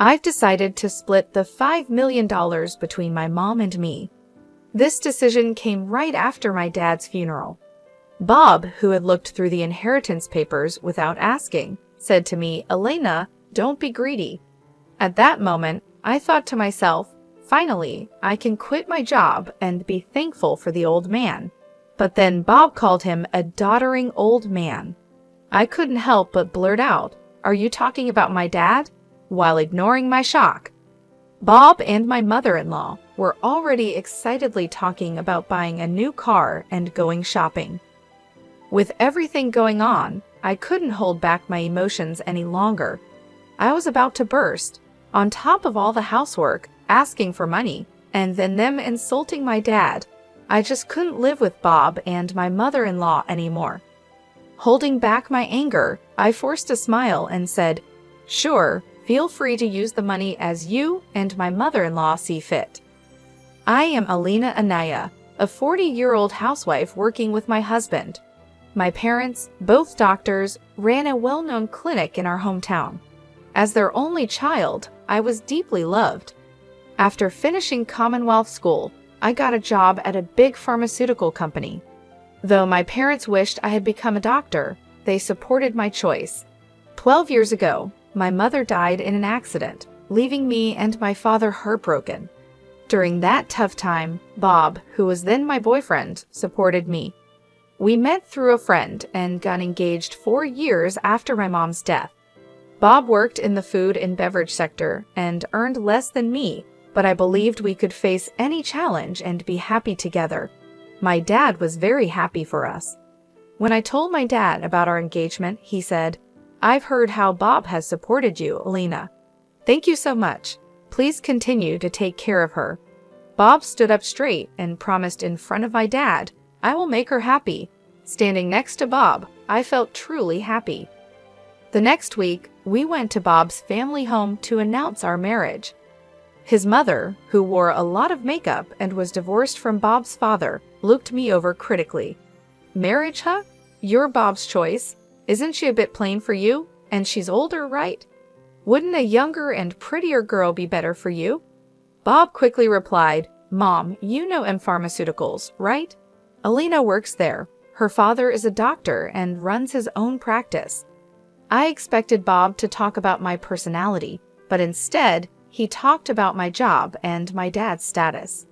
I've decided to split the $5 million between my mom and me. This decision came right after my dad's funeral. Bob, who had looked through the inheritance papers without asking, said to me, "Elena, don't be greedy." At that moment, I thought to myself, finally, I can quit my job and be thankful for the old man. But then Bob called him a doddering old man. I couldn't help but blurt out, "Are you talking about my dad?" while ignoring my shock. Bob and my mother-in-law were already excitedly talking about buying a new car and going shopping. With everything going on, I couldn't hold back my emotions any longer. I was about to burst, on top of all the housework, asking for money, and then them insulting my dad. I just couldn't live with Bob and my mother-in-law anymore. Holding back my anger, I forced a smile and said, "Sure, feel free to use the money as you and my mother-in-law see fit." I am Elena Anaya, a 40-year-old housewife working with my husband. My parents, both doctors, ran a well-known clinic in our hometown. As their only child, I was deeply loved. After finishing Commonwealth School, I got a job at a big pharmaceutical company. Though my parents wished I had become a doctor, they supported my choice. 12 years ago, my mother died in an accident, leaving me and my father heartbroken. During that tough time, Bob, who was then my boyfriend, supported me. We met through a friend and got engaged 4 years after my mom's death. Bob worked in the food and beverage sector and earned less than me, but I believed we could face any challenge and be happy together. My dad was very happy for us. When I told my dad about our engagement, he said, "I've heard how Bob has supported you, Elena. Thank you so much. Please continue to take care of her." Bob stood up straight and promised in front of my dad, "I will make her happy." Standing next to Bob, I felt truly happy. The next week, we went to Bob's family home to announce our marriage. His mother, who wore a lot of makeup and was divorced from Bob's father, looked me over critically. "Marriage, huh? You're Bob's choice. Isn't she a bit plain for you? And she's older, right? Wouldn't a younger and prettier girl be better for you?" Bob quickly replied, "Mom, you know M Pharmaceuticals, right? Elena works there. Her father is a doctor and runs his own practice." I expected Bob to talk about my personality, but instead, he talked about my job and my dad's status.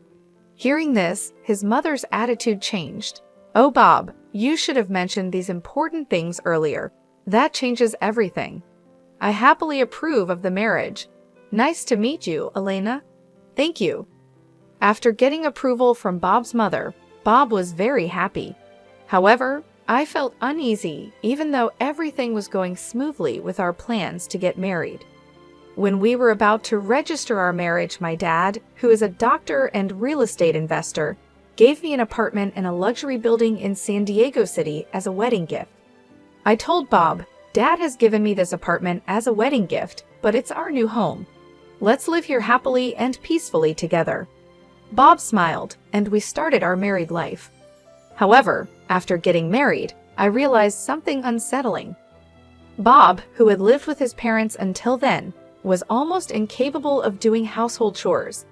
Hearing this, his mother's attitude changed. "Oh, Bob, you should have mentioned these important things earlier. That changes everything. I happily approve of the marriage. Nice to meet you, Elena." "Thank you." After getting approval from Bob's mother, Bob was very happy. However, I felt uneasy even though everything was going smoothly with our plans to get married. When we were about to register our marriage, my dad, who is a doctor and real estate investor, gave me an apartment in a luxury building in San Diego City as a wedding gift. I told Bob, "Dad has given me this apartment as a wedding gift, but it's our new home. Let's live here happily and peacefully together." Bob smiled, and we started our married life. However, after getting married, I realized something unsettling. Bob, who had lived with his parents until then, was almost incapable of doing household chores.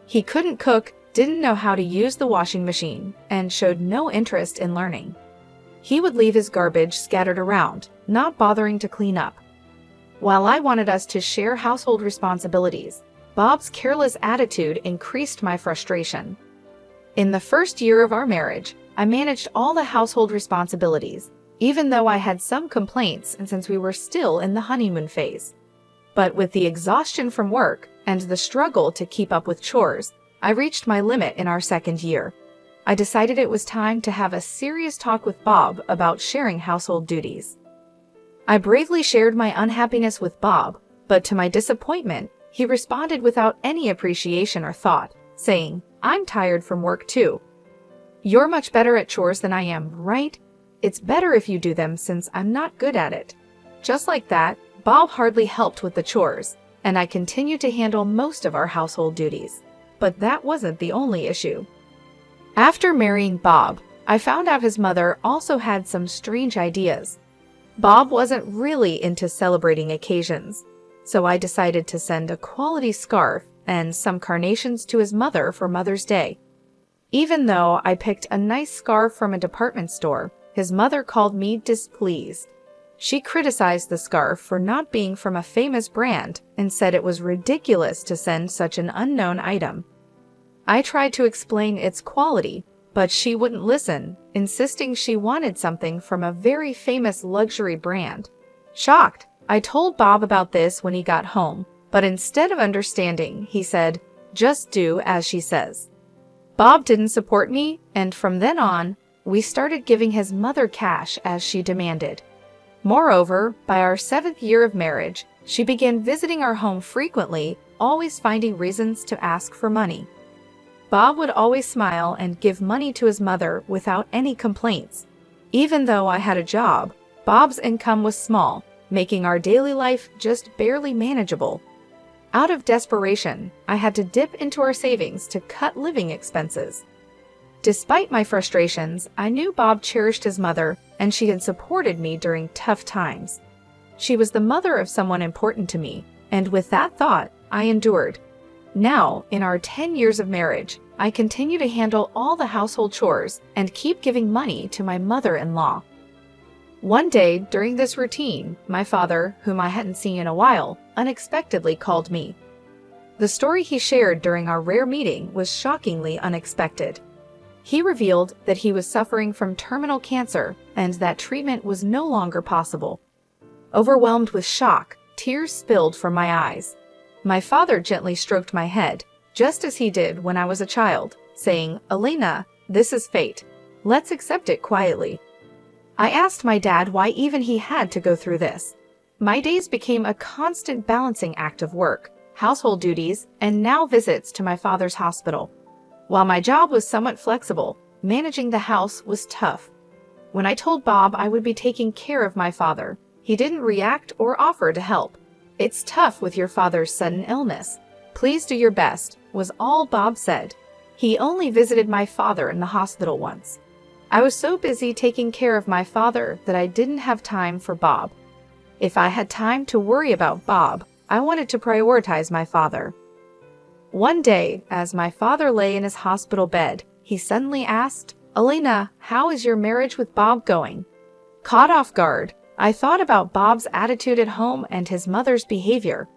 He couldn't cook, didn't know how to use the washing machine, and showed no interest in learning. He would leave his garbage scattered around, not bothering to clean up. While I wanted us to share household responsibilities, Bob's careless attitude increased my frustration. In the first year of our marriage, I managed all the household responsibilities, even though I had some complaints since we were still in the honeymoon phase. But with the exhaustion from work and the struggle to keep up with chores, I reached my limit in our second year. I decided it was time to have a serious talk with Bob about sharing household duties. I bravely shared my unhappiness with Bob, but to my disappointment, he responded without any appreciation or thought, saying, "I'm tired from work too. You're much better at chores than I am, right? It's better if you do them since I'm not good at it." Just like that, Bob hardly helped with the chores, and I continued to handle most of our household duties. But that wasn't the only issue. After marrying Bob, I found out his mother also had some strange ideas. Bob wasn't really into celebrating occasions. so I decided to send a quality scarf and some carnations to his mother for Mother's Day. Even though I picked a nice scarf from a department store, his mother called me displeased. She criticized the scarf for not being from a famous brand and said it was ridiculous to send such an unknown item. I tried to explain its quality, but she wouldn't listen, insisting she wanted something from a very famous luxury brand. Shocked, I told Bob about this when he got home, but instead of understanding, he said, "Just do as she says." Bob didn't support me, and from then on, we started giving his mother cash as she demanded. Moreover, by our 7th year of marriage, she began visiting our home frequently, always finding reasons to ask for money. Bob would always smile and give money to his mother without any complaints. Even though I had a job, Bob's income was small, making our daily life just barely manageable. Out of desperation, I had to dip into our savings to cut living expenses. Despite my frustrations, I knew Bob cherished his mother, and she had supported me during tough times. She was the mother of someone important to me, and with that thought, I endured. Now, in our 10 years of marriage, I continue to handle all the household chores and keep giving money to my mother-in-law. One day, during this routine, my father, whom I hadn't seen in a while, unexpectedly called me. The story he shared during our rare meeting was shockingly unexpected. He revealed that he was suffering from terminal cancer and that treatment was no longer possible. Overwhelmed with shock, tears spilled from my eyes. My father gently stroked my head, just as he did when I was a child, saying, "Elena, this is fate. Let's accept it quietly." I asked my dad why even he had to go through this. My days became a constant balancing act of work, household duties, and now visits to my father's hospital. While my job was somewhat flexible, managing the house was tough. When I told Bob I would be taking care of my father, he didn't react or offer to help. "It's tough with your father's sudden illness. Please do your best," was all Bob said. He only visited my father in the hospital once. I was so busy taking care of my father that I didn't have time for Bob. If I had time to worry about Bob, I wanted to prioritize my father. One day, as my father lay in his hospital bed, he suddenly asked, "Elena, how is your marriage with Bob going?" Caught off guard, I thought about Bob's attitude at home and his mother's behavior.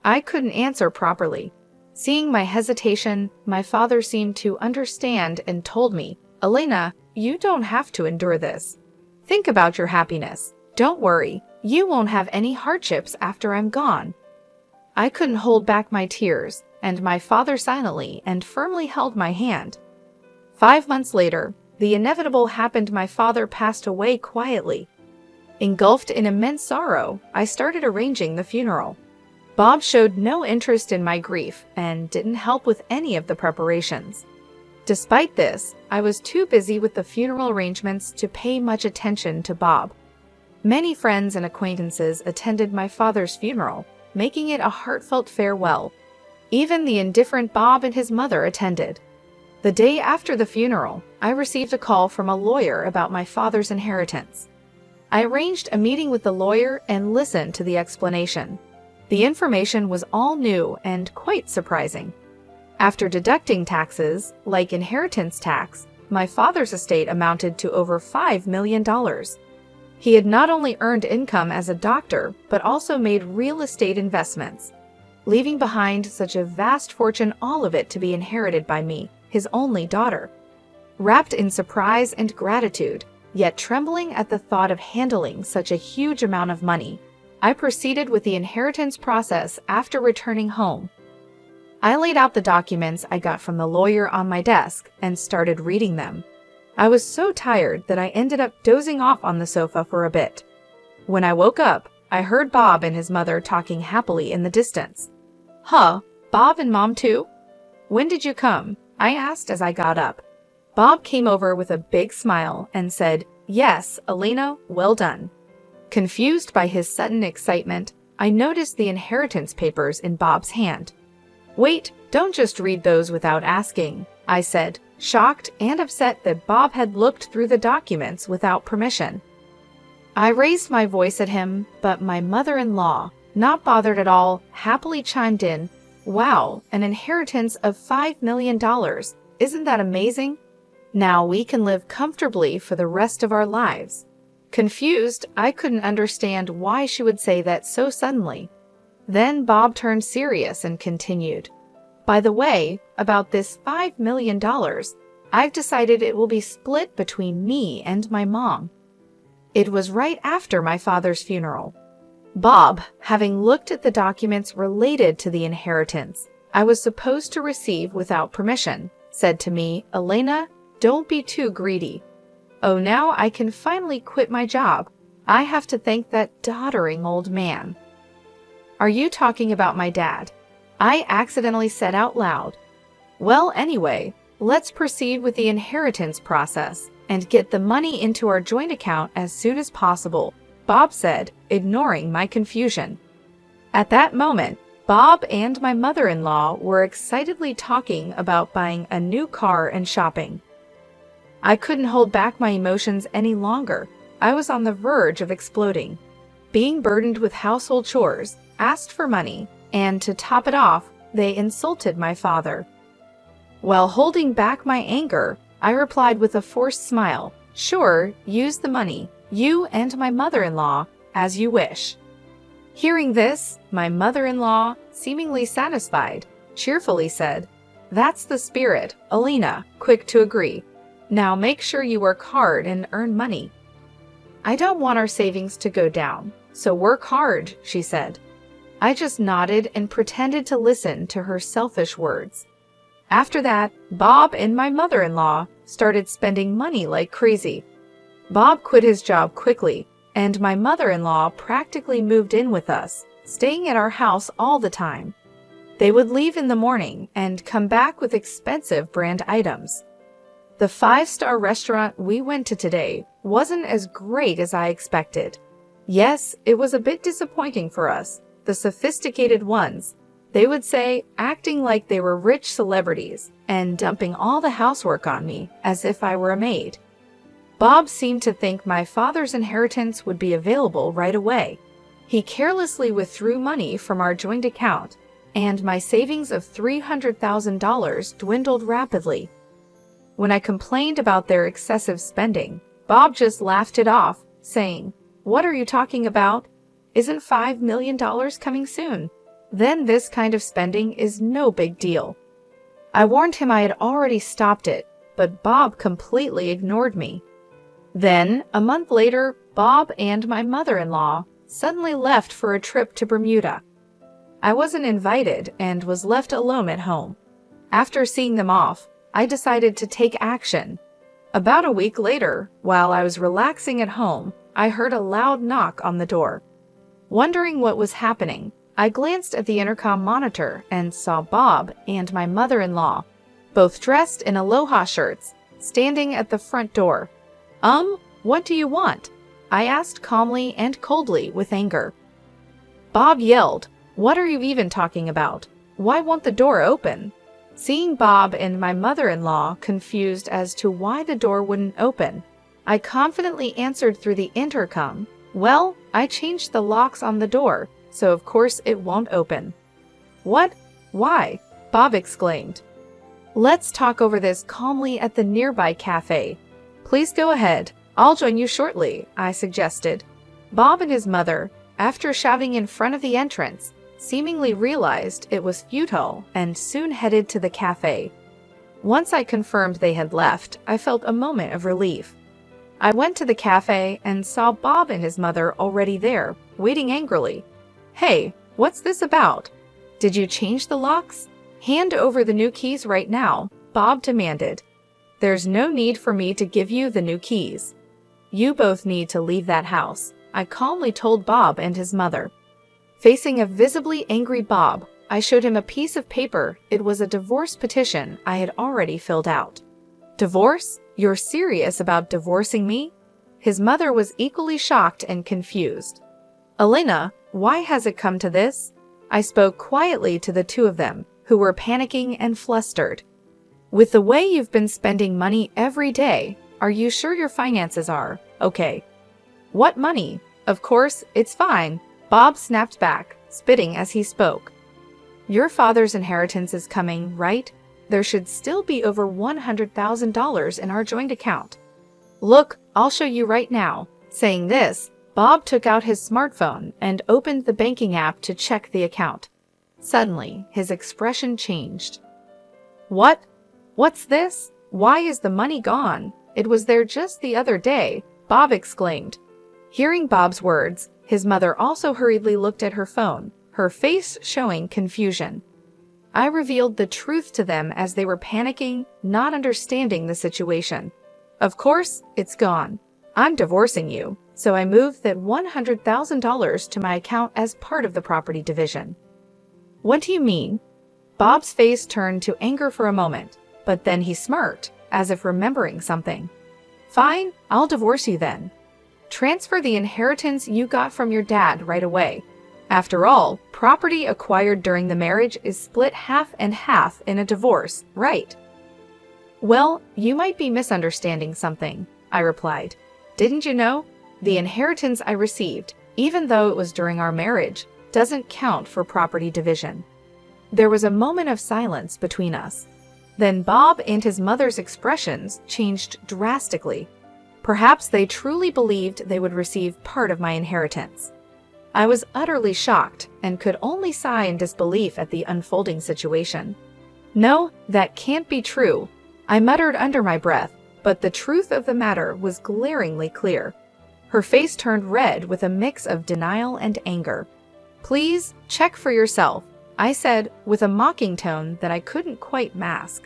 I couldn't answer properly. Seeing my hesitation, my father seemed to understand and told me, "Elena, you don't have to endure this. Think about your happiness. Don't worry, you won't have any hardships after I'm gone." I couldn't hold back my tears, and my father silently and firmly held my hand. 5 months later, the inevitable happened. My father passed away quietly. Engulfed in immense sorrow, I started arranging the funeral. Bob showed no interest in my grief and didn't help with any of the preparations. Despite this, I was too busy with the funeral arrangements to pay much attention to Bob. Many friends and acquaintances attended my father's funeral, making it a heartfelt farewell. Even the indifferent Bob and his mother attended. The day after the funeral, I received a call from a lawyer about my father's inheritance. I arranged a meeting with the lawyer and listened to the explanation. The information was all new and quite surprising. After deducting taxes, like inheritance tax, my father's estate amounted to over $5 million. He had not only earned income as a doctor, but also made real estate investments, leaving behind such a vast fortune, all of it to be inherited by me, his only daughter. Wrapped in surprise and gratitude, yet trembling at the thought of handling such a huge amount of money, I proceeded with the inheritance process after returning home. I laid out the documents I got from the lawyer on my desk and started reading them. I was so tired that I ended up dozing off on the sofa for a bit. When I woke up, I heard Bob and his mother talking happily in the distance. "Huh, Bob and Mom too? When did you come?" I asked as I got up. Bob came over with a big smile and said, "Yes, Elena, well done." Confused by his sudden excitement, I noticed the inheritance papers in Bob's hand. "Wait, don't just read those without asking," I said, shocked and upset that Bob had looked through the documents without permission. I raised my voice at him, but my mother-in-law, not bothered at all, happily chimed in, "Wow, an inheritance of $5 million. Isn't that amazing? Now we can live comfortably for the rest of our lives." Confused, I couldn't understand why she would say that so suddenly. Then Bob turned serious and continued, "By the way, about this $5 million, I've decided it will be split between me and my mom." It was right after my father's funeral. Bob, having looked at the documents related to the inheritance I was supposed to receive without permission, said to me, "Elena, don't be too greedy. Oh, now I can finally quit my job. I have to thank that doddering old man." "Are you talking about my dad?" I accidentally said out loud. "Well, anyway, let's proceed with the inheritance process and get the money into our joint account as soon as possible," Bob said, ignoring my confusion. At that moment, Bob and my mother-in-law were excitedly talking about buying a new car and shopping. I couldn't hold back my emotions any longer. I was on the verge of exploding. Being burdened with household chores, asked for money, and to top it off, they insulted my father. While holding back my anger, I replied with a forced smile, "Sure, use the money, you and my mother-in-law, as you wish." Hearing this, my mother-in-law, seemingly satisfied, cheerfully said, "That's the spirit, Elena, quick to agree. Now make sure you work hard and earn money." "I don't want our savings to go down, so work hard," she said. I just nodded and pretended to listen to her selfish words. After that, Bob and my mother-in-law started spending money like crazy. Bob quit his job quickly, and my mother-in-law practically moved in with us, staying at our house all the time. They would leave in the morning and come back with expensive brand items. The 5-star restaurant we went to today wasn't as great as I expected. Yes, it was a bit disappointing for us, the sophisticated ones, they would say, acting like they were rich celebrities and dumping all the housework on me as if I were a maid. Bob seemed to think my father's inheritance would be available right away. He carelessly withdrew money from our joint account, and my savings of $300,000 dwindled rapidly. When I complained about their excessive spending, Bob just laughed it off, saying, "What are you talking about? Isn't $5 million coming soon? Then this kind of spending is no big deal." I warned him I had already stopped it, but Bob completely ignored me. Then, a month later, Bob and my mother-in-law suddenly left for a trip to Bermuda. I wasn't invited and was left alone at home. After seeing them off, I decided to take action. About a week later, while I was relaxing at home, I heard a loud knock on the door. Wondering what was happening, I glanced at the intercom monitor and saw Bob and my mother-in-law, both dressed in aloha shirts, standing at the front door. What do you want?" I asked calmly and coldly with anger. Bob yelled, "What are you even talking about? Why won't the door open?" Seeing Bob and my mother-in-law confused as to why the door wouldn't open, I confidently answered through the intercom, "Well, I changed the locks on the door, so of course it won't open." "What? Why?" Bob exclaimed. "Let's talk over this calmly at the nearby cafe." "Please go ahead. I'll join you shortly," I suggested. Bob and his mother, after shouting in front of the entrance, seemingly realized it was futile and soon headed to the cafe. Once I confirmed they had left, I felt a moment of relief. I went to the cafe and saw Bob and his mother already there, waiting angrily. "Hey, what's this about? Did you change the locks? Hand over the new keys right now," Bob demanded. "There's no need for me to give you the new keys. You both need to leave that house," I calmly told Bob and his mother. Facing a visibly angry Bob, I showed him a piece of paper. It was a divorce petition I had already filled out. "Divorce? You're serious about divorcing me?" His mother was equally shocked and confused. "Elena, why has it come to this?" I spoke quietly to the two of them, who were panicking and flustered. "With the way you've been spending money every day, are you sure your finances are okay?" "What money? Of course, it's fine," Bob snapped back, spitting as he spoke. Your father's inheritance is coming, right? There should still be over $100,000 in our joint account. Look, I'll show you right now. Saying this, Bob took out his smartphone and opened the banking app to check the account. Suddenly, his expression changed. What? What's this? Why is the money gone? It was there just the other day, Bob exclaimed. Hearing Bob's words, his mother also hurriedly looked at her phone, her face showing confusion. I revealed the truth to them as they were panicking, not understanding the situation. Of course, it's gone. I'm divorcing you, so I moved that $100,000 to my account as part of the property division. What do you mean? Bob's face turned to anger for a moment, but then he smirked, as if remembering something. Fine, I'll divorce you then. Transfer the inheritance you got from your dad right away. After all, property acquired during the marriage is split half and half in a divorce, right? Well, you might be misunderstanding something, I replied. Didn't you know? The inheritance I received, even though it was during our marriage, doesn't count for property division. There was a moment of silence between us. Then Bob and his mother's expressions changed drastically. Perhaps they truly believed they would receive part of my inheritance. I was utterly shocked and could only sigh in disbelief at the unfolding situation. No, that can't be true, I muttered under my breath, but the truth of the matter was glaringly clear. Her face turned red with a mix of denial and anger. Please, check for yourself, I said with a mocking tone that I couldn't quite mask.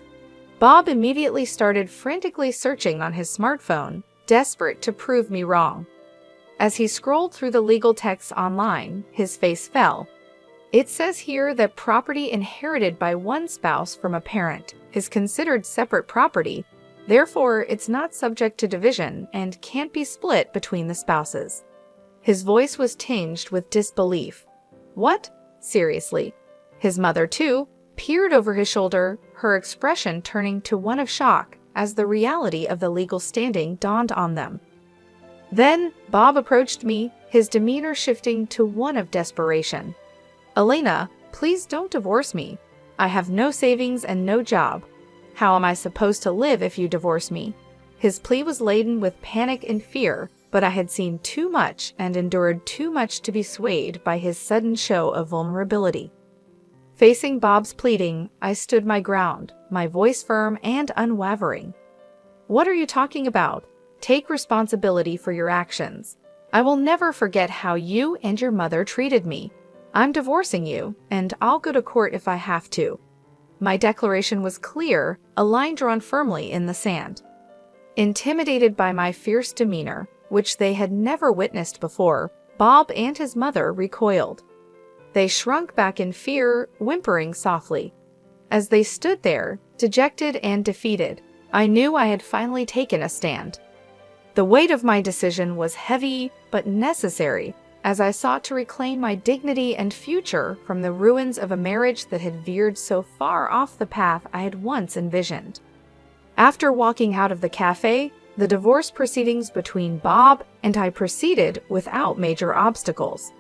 Bob immediately started frantically searching on his smartphone, desperate to prove me wrong. As he scrolled through the legal texts online, his face fell. It says here that property inherited by one spouse from a parent is considered separate property, therefore it's not subject to division and can't be split between the spouses. His voice was tinged with disbelief. What? Seriously? His mother, too, peered over his shoulder, her expression turning to one of shock as the reality of the legal standing dawned on them. Then, Bob approached me, his demeanor shifting to one of desperation. Elena, please don't divorce me. I have no savings and no job. How am I supposed to live if you divorce me? His plea was laden with panic and fear, but I had seen too much and endured too much to be swayed by his sudden show of vulnerability. Facing Bob's pleading, I stood my ground, my voice firm and unwavering. What are you talking about? Take responsibility for your actions. I will never forget how you and your mother treated me. I'm divorcing you, and I'll go to court if I have to. My declaration was clear, a line drawn firmly in the sand. Intimidated by my fierce demeanor, which they had never witnessed before, Bob and his mother recoiled. They shrunk back in fear, whimpering softly. As they stood there, dejected and defeated, I knew I had finally taken a stand. The weight of my decision was heavy but necessary as I sought to reclaim my dignity and future from the ruins of a marriage that had veered so far off the path I had once envisioned. After walking out of the cafe, the divorce proceedings between Bob and I proceeded without major obstacles.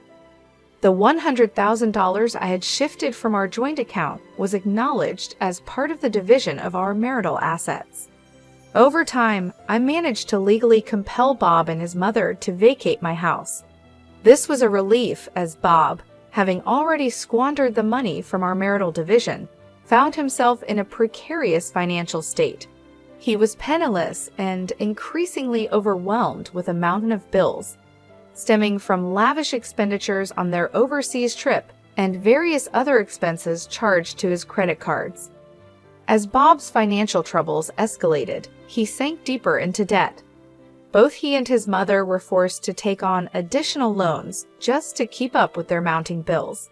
The $100,000 I had shifted from our joint account was acknowledged as part of the division of our marital assets. Over time, I managed to legally compel Bob and his mother to vacate my house. This was a relief as Bob, having already squandered the money from our marital division, found himself in a precarious financial state. He was penniless and increasingly overwhelmed with a mountain of bills, stemming from lavish expenditures on their overseas trip and various other expenses charged to his credit cards. As Bob's financial troubles escalated, he sank deeper into debt. Both he and his mother were forced to take on additional loans just to keep up with their mounting bills.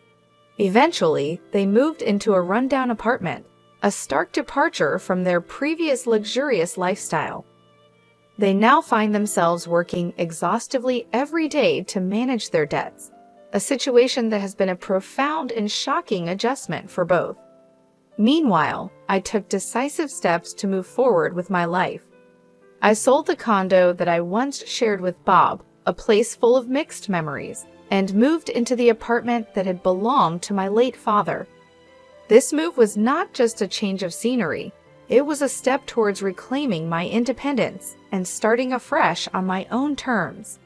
Eventually, they moved into a rundown apartment, a stark departure from their previous luxurious lifestyle. They now find themselves working exhaustively every day to manage their debts, a situation that has been a profound and shocking adjustment for both. Meanwhile, I took decisive steps to move forward with my life. I sold the condo that I once shared with Bob, a place full of mixed memories, and moved into the apartment that had belonged to my late father. This move was not just a change of scenery, it was a step towards reclaiming my independence and starting afresh on my own terms.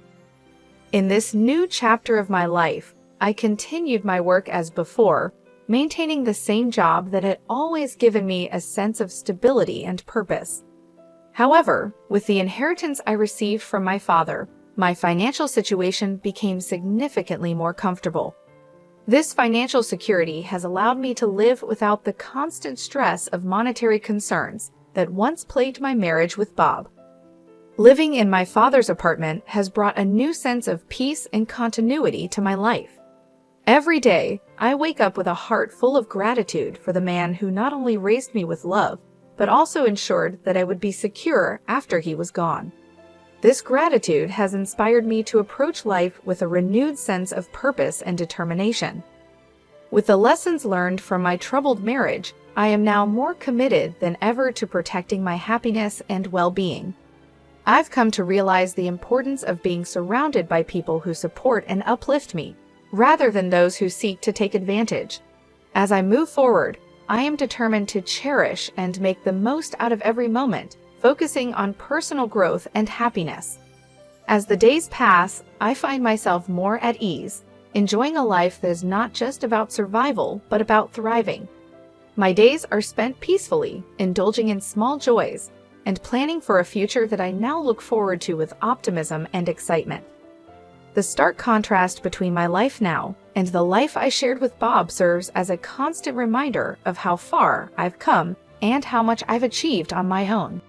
In this new chapter of my life, I continued my work as before, maintaining the same job that had always given me a sense of stability and purpose. However, with the inheritance I received from my father, my financial situation became significantly more comfortable. This financial security has allowed me to live without the constant stress of monetary concerns that once plagued my marriage with Bob. Living in my father's apartment has brought a new sense of peace and continuity to my life. Every day, I wake up with a heart full of gratitude for the man who not only raised me with love, but also ensured that I would be secure after he was gone. This gratitude has inspired me to approach life with a renewed sense of purpose and determination. With the lessons learned from my troubled marriage, I am now more committed than ever to protecting my happiness and well-being. I've come to realize the importance of being surrounded by people who support and uplift me, rather than those who seek to take advantage. As I move forward, I am determined to cherish and make the most out of every moment, focusing on personal growth and happiness. As the days pass, I find myself more at ease, enjoying a life that is not just about survival, but about thriving. My days are spent peacefully, indulging in small joys, and planning for a future that I now look forward to with optimism and excitement. The stark contrast between my life now and the life I shared with Bob serves as a constant reminder of how far I've come and how much I've achieved on my own.